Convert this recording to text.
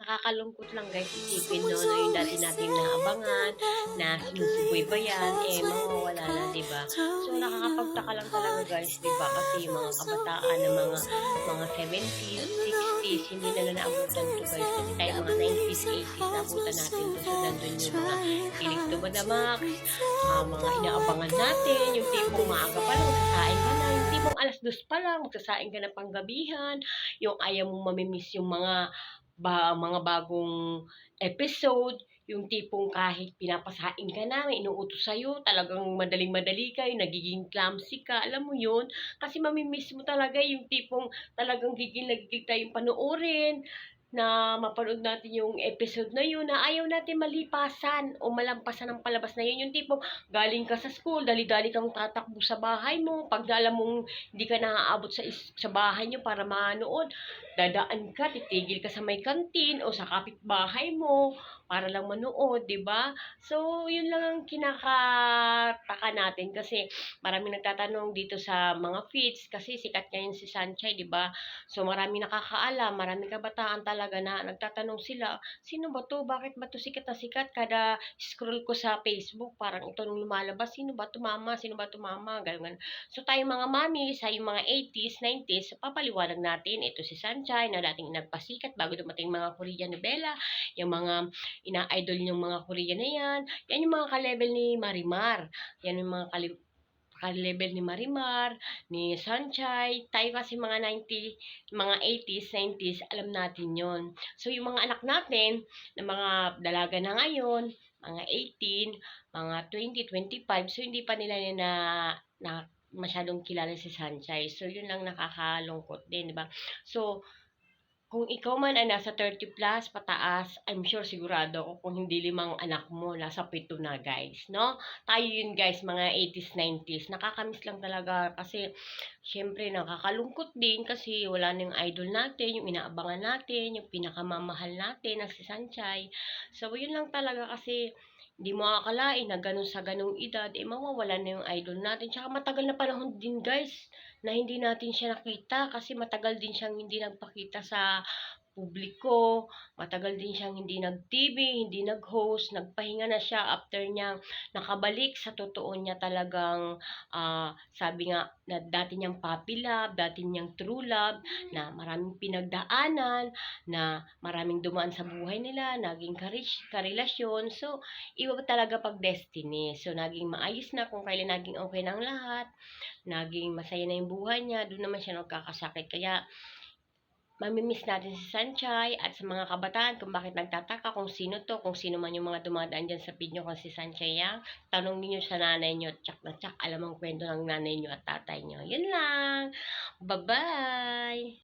Nakakalungkot lang guys isipin 'no, na yung dati nating naabangan, na sinusubaybayan, mawawala na, 'di ba? So, nakakapagtaka lang talaga guys, 'di ba? Kasi yung mga kabataan na mga 70s, 60s, hindi nila naabutan 'to guys. Kasi tayo mga 90s, 80s naabutan natin 'to. So, nandun yung mga Kilig to Max, mga inaabangan natin, yung tipong maaga pa lang magsasaing ka na, yung tipong 2:00 pa lang magsasaing ka na panggabihan, yung ayaw mong yung mga bagong episode, yung tipong kahit pinapasaing ka na, may inuutos sa'yo, talagang madaling-madali ka, yung nagiging clumsy ka, alam mo yun? Kasi mo talaga yung tipong talagang gigil na gigil tayong panoorin, na mapanood natin yung episode na yun, na ayaw natin malipasan o malampasan ng palabas na yun. Yung tipong galing ka sa school, dali-dali kang tatakbo sa bahay mo, pag alam mong hindi ka naaabot sa bahay nyo para manood, dadaan ka, titigil ka sa may kantin o sa kapitbahay mo para lang manood, 'di ba? So, 'yun lang ang kinakataka natin kasi maraming nagtatanong dito sa mga feeds kasi sikat ngayon si Sanchay, 'di ba? So, maraming nakakaalam, maraming kabataan talaga na nagtatanong sila, sino ba 'to? Bakit ba 'to sikat na sikat? Kada scroll ko sa Facebook, parang ito nung lumalabas, sino ba 'to mama? Sino ba 'to mama? Ganun. So, tayong mga mami sa yung mga 80s, 90s, papaliwanag natin, ito si Sanchay na dating nagpasikat bago dumating mga Korean novela, yung mga ina-idol yung mga Korean na yan. Yan yung mga ka-level ni Marimar. Yan yung mga ka-level ni Marimar, ni Sanchay. Tayo kasi mga 90, mga 80s, 90s, alam natin yon. So, yung mga anak natin, na mga dalaga na ngayon, mga 18, mga 20, 25, so hindi pa nila na masyadong kilala si Sanchay. So, yun lang nakakalungkot din, di ba? So, kung ikaw man ay nasa 30 plus pataas, I'm sure sigurado ako kung hindi 5 anak mo, nasa 7 na guys, no? Tayo yun guys, mga 80s, 90s. Nakakamiss lang talaga kasi syempre nakakalungkot din kasi wala na yung idol natin, yung inaabangan natin, yung pinakamamahal natin na si Sanchay. So, yun lang talaga kasi hindi mo akalain na ganun sa ganung edad, mawawala na yung idol natin. Tsaka matagal na panahon din guys, na hindi natin siya nakita kasi matagal din siyang hindi nagpakita sa publiko, matagal din siyang hindi nag-TV, hindi nag-host, nagpahinga na siya after niyang nakabalik sa totoo niya talagang sabi nga na dati niyang puppy love, dati niyang true love, na maraming pinagdaanan, na maraming dumaan sa buhay nila, naging karelasyon. So, iba talaga pag destiny. So, naging maayos na kung kailan naging okay ng lahat, naging masaya na yung buhay niya, doon naman siya nagkakasakit. Kaya, mamimiss natin si Sanchay at sa mga kabataan kung bakit nagtataka kung sino to, kung sino man yung mga dumadaan dyan sa video kung si Sanchay yang, tanong niyo sa nanay niyo, tsak na tsak, alam ang kwento ng nanay niyo at tatay niyo. Yun lang. Bye-bye!